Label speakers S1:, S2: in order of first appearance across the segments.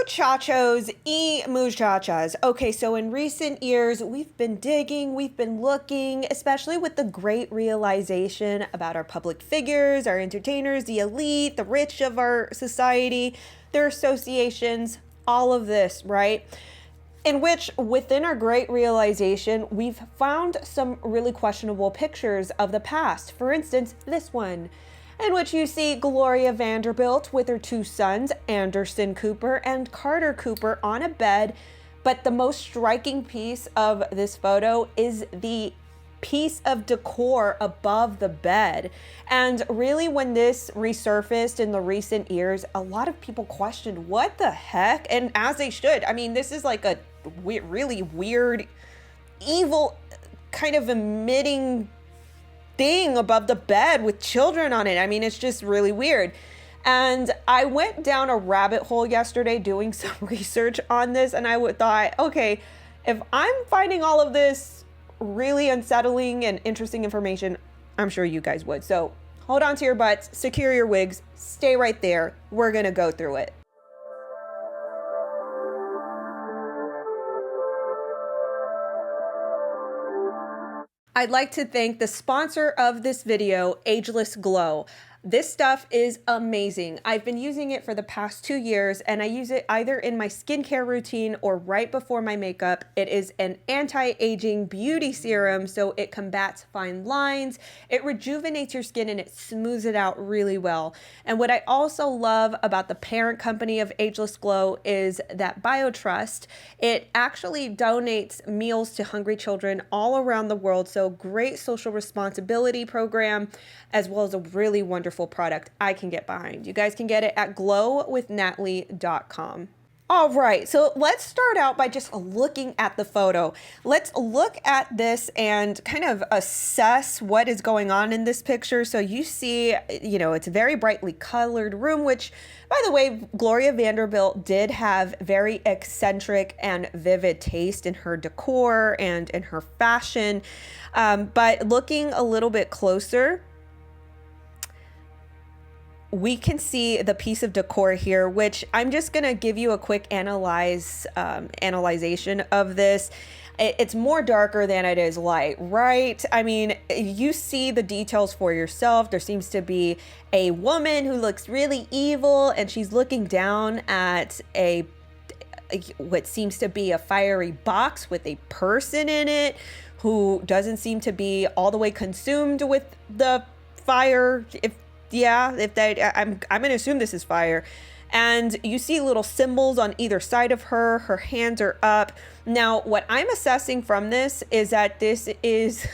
S1: Muchachos y muchachas. Okay, so in recent years, we've been digging, we've been looking, especially with the great realization about our public figures, our entertainers, the elite, the rich of our society, their associations, all of this, right? In which, within our great realization, we've found some really questionable pictures of the past. For instance, this one, in which you see Gloria Vanderbilt with her two sons, Anderson Cooper and Carter Cooper, on a bed. But the most striking piece of this photo is the piece of decor above the bed. And really, when this resurfaced in the recent years, a lot of people questioned what the heck, and as they should. I mean, this is like a really weird, evil kind of emitting thing above the bed with children on it. I mean, it's just really weird. And I went down a rabbit hole yesterday doing some research on this, and I thought, okay, if I'm finding all of this really unsettling and interesting information, I'm sure you guys would. So hold on to your butts, secure your wigs, stay right there. We're gonna go through it. I'd like to thank the sponsor of this video, Ageless Glow. This stuff is amazing. I've been using it for the past 2 years, and I use it either in my skincare routine or right before my makeup. It is an anti-aging beauty serum, so it combats fine lines, it rejuvenates your skin, and it smooths it out really well. And what I also love about the parent company of Ageless Glow is that BioTrust. It actually donates meals to hungry children all around the world, so great social responsibility program, as well as a really wonderful product I can get behind. You guys can get it at glowwithnatalie.com. All right, so let's start out by just looking at the photo. Let's look at this and kind of assess what is going on in this picture. So you see, it's a very brightly colored room, which, by the way, Gloria Vanderbilt did have very eccentric and vivid taste in her decor and in her fashion. But looking a little bit closer, we can see the piece of decor here, which I'm just going to give you a quick analyzation of this. It's more darker than it is light, right? I mean, you see the details for yourself. There seems to be a woman who looks really evil, and she's looking down at what seems to be a fiery box with a person in it who doesn't seem to be all the way consumed with the fire. I'm going to assume this is fire. And you see little symbols on either side of her. Her hands are up. Now, what I'm assessing from this is that this is,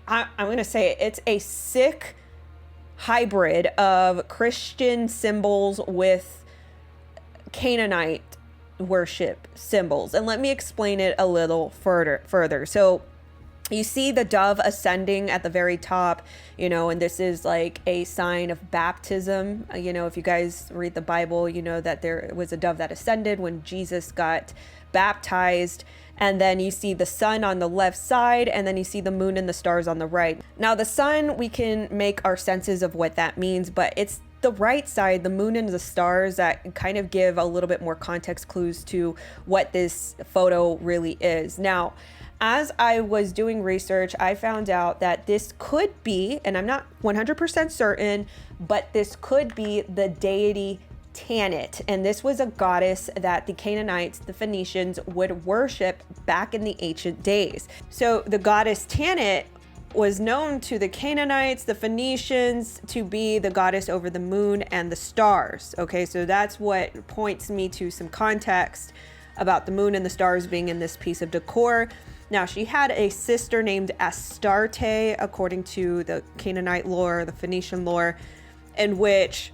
S1: I'm going to say it's a sick hybrid of Christian symbols with Canaanite worship symbols. And let me explain it a little further. So you see the dove ascending at the very top, and this is like a sign of baptism. If you guys read the Bible, you know that there was a dove that ascended when Jesus got baptized. And then you see the sun on the left side, and then you see the moon and the stars on the right. Now, the sun, we can make our senses of what that means, but it's the right side, the moon and the stars, that kind of give a little bit more context clues to what this photo really is. Now, as I was doing research, I found out that this could be, and I'm not 100% certain, but this could be the deity Tanit. And this was a goddess that the Canaanites, the Phoenicians, would worship back in the ancient days. So the goddess Tanit was known to the Canaanites, the Phoenicians, to be the goddess over the moon and the stars. Okay, so that's what points me to some context about the moon and the stars being in this piece of decor. Now, she had a sister named Astarte, according to the Canaanite lore, the Phoenician lore, in which,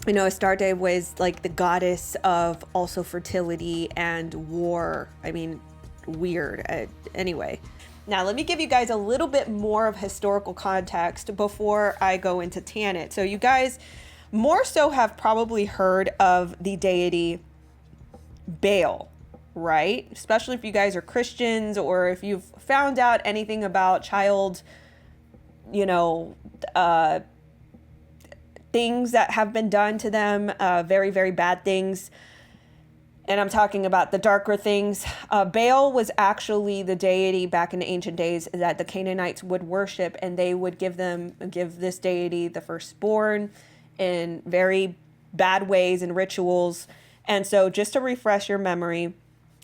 S1: Astarte was like the goddess of also fertility and war. I mean, weird. Anyway, now let me give you guys a little bit more of historical context before I go into Tanit. So you guys more so have probably heard of the deity Baal, right? Especially if you guys are Christians, or if you've found out anything about child, things that have been done to them, very, very bad things. And I'm talking about the darker things. Baal was actually the deity back in the ancient days that the Canaanites would worship, and they would give this deity the firstborn in very bad ways and rituals. And so just to refresh your memory,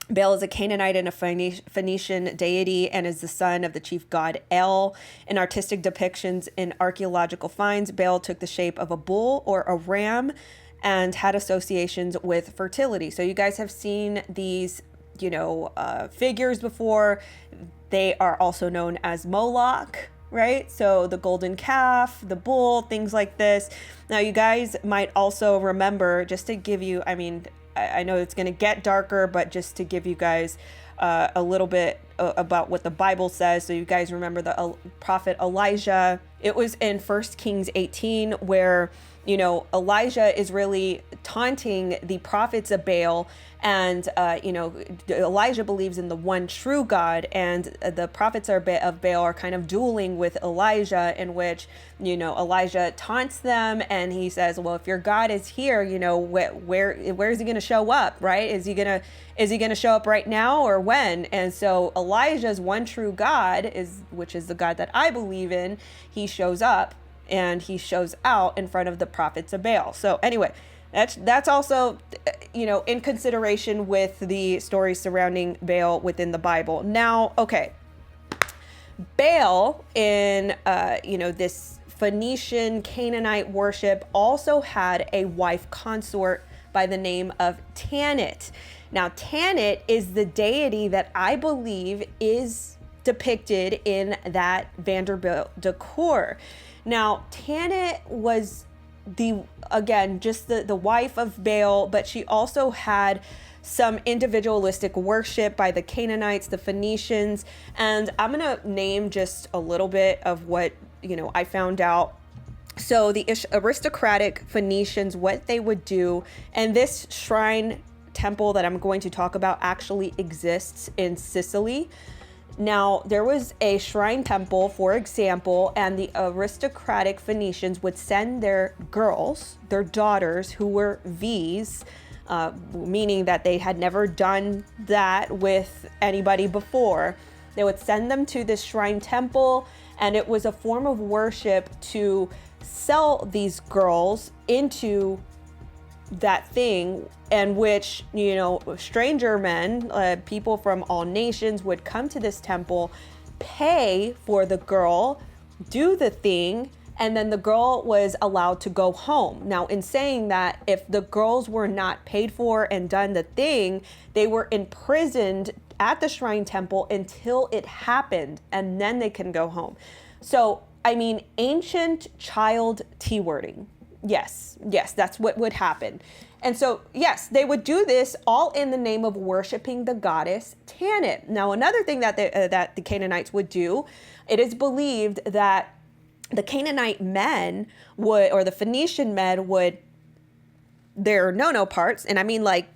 S1: Baal is a Canaanite and a Phoenician deity and is the son of the chief god El. In artistic depictions in archaeological finds, Baal took the shape of a bull or a ram and had associations with fertility. So you guys have seen these, figures before. They are also known as Moloch, right? So the golden calf, the bull, things like this. Now you guys might also remember, just to give you, I know it's going to get darker, but just to give you guys a little bit about what the Bible says. So you guys remember the prophet Elijah. It was in 1 Kings 18 where, Elijah is really taunting the prophets of Baal. And, Elijah believes in the one true God, and the prophets of Baal are kind of dueling with Elijah, in which, Elijah taunts them and he says, well, if your God is here, where is he going to show up? Right. Is he going to show up right now or when? And so Elijah's one true God which is the God that I believe in. He shows up and he shows out in front of the prophets of Baal. So anyway, that's also, in consideration with the stories surrounding Baal within the Bible. Now, okay, Baal in, this Phoenician Canaanite worship also had a wife consort by the name of Tanit. Now, Tanit is the deity that I believe is depicted in that Vanderbilt decor. Now, Tanit was the wife of Baal, but she also had some individualistic worship by the Canaanites, the Phoenicians, and I'm going to name just a little bit of what, I found out. So the aristocratic Phoenicians, what they would do, and this shrine temple that I'm going to talk about actually exists in Sicily. Now, there was a shrine temple, for example, and the aristocratic Phoenicians would send their girls, their daughters, who were V's, meaning that they had never done that with anybody before. They would send them to this shrine temple, and it was a form of worship to sell these girls into that thing, in which, stranger men, people from all nations would come to this temple, pay for the girl, do the thing, and then the girl was allowed to go home. Now, in saying that, if the girls were not paid for and done the thing, they were imprisoned at the shrine temple until it happened, and then they can go home. So, ancient child T-wording. Yes, that's what would happen. And so, yes, they would do this all in the name of worshiping the goddess Tanit. Now, another thing that the Canaanites would do, it is believed that the Canaanite men or the Phoenician men their no-no parts, and I mean like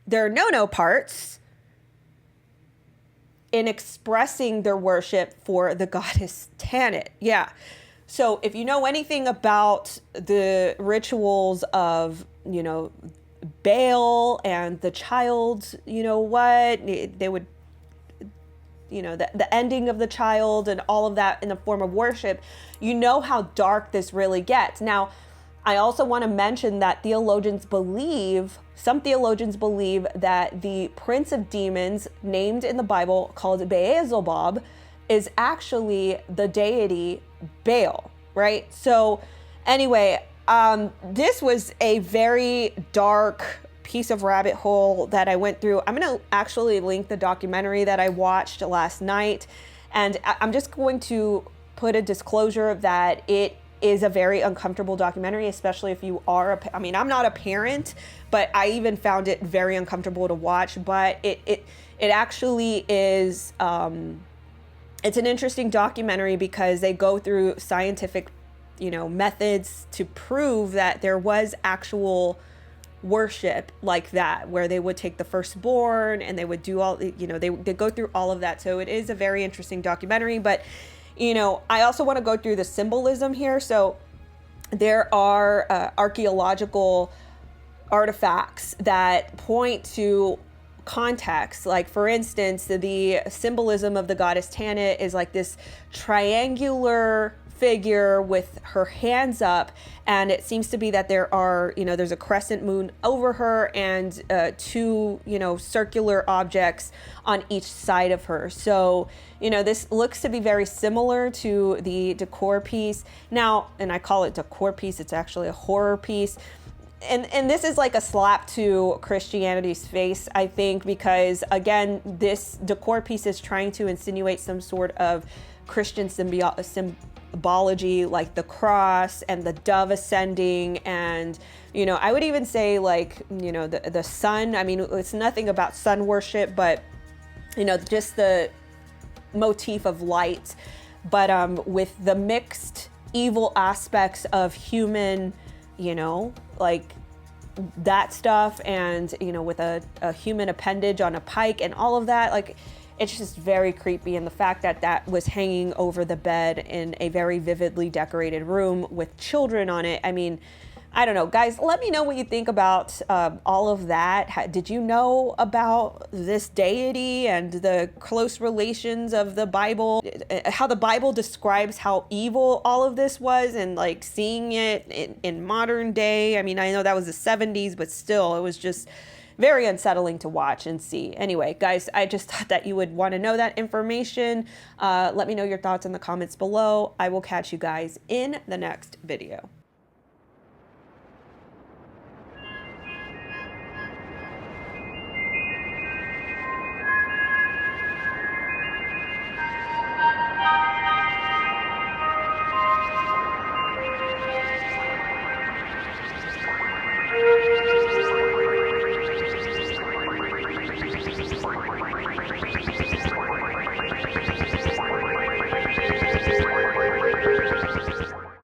S1: their no-no parts, in expressing their worship for the goddess Tanit. Yeah. So if you know anything about the rituals of, Baal and the child, they would, the ending of the child and all of that in the form of worship, how dark this really gets. Now, I also want to mention that some theologians believe that the prince of demons named in the Bible, called Beelzebub, is actually the deity Baal, right? So anyway, this was a very dark piece of rabbit hole that I went through. I'm going to actually link the documentary that I watched last night, and I'm just going to put a disclosure that it is a very uncomfortable documentary, especially if you are I'm not a parent, but I even found it very uncomfortable to watch. But it actually is it's an interesting documentary because they go through scientific, methods to prove that there was actual worship like that, where they would take the firstborn and they would do all, they go through all of that. So it is a very interesting documentary. But, I also want to go through the symbolism here. So there are archaeological artifacts that point to context. Like, for instance, the symbolism of the goddess Tanit is like this triangular figure with her hands up, and it seems to be that there are, there's a crescent moon over her and two, circular objects on each side of her. So, this looks to be very similar to the Decor piece. Now, and I call it Decor piece, it's actually a horror piece. And this is like a slap to Christianity's face, I think, because again, this Decor piece is trying to insinuate some sort of Christian symbology, like the cross and the dove ascending, and I would even say like the sun. I mean, it's nothing about sun worship, but just the motif of light, but with the mixed evil aspects of human, like that stuff, and with a human appendage on a pike and all of that, like it's just very creepy. And the fact that that was hanging over the bed in a very vividly decorated room with children on it, I mean, I don't know, guys, let me know what you think about all of that. Did you know about this deity and the close relations of the Bible, how the Bible describes how evil all of this was, and like seeing it in modern day? I mean, I know that was the 70s, but still, it was just very unsettling to watch and see. Anyway, guys, I just thought that you would want to know that information. Let me know your thoughts in the comments below. I will catch you guys in the next video.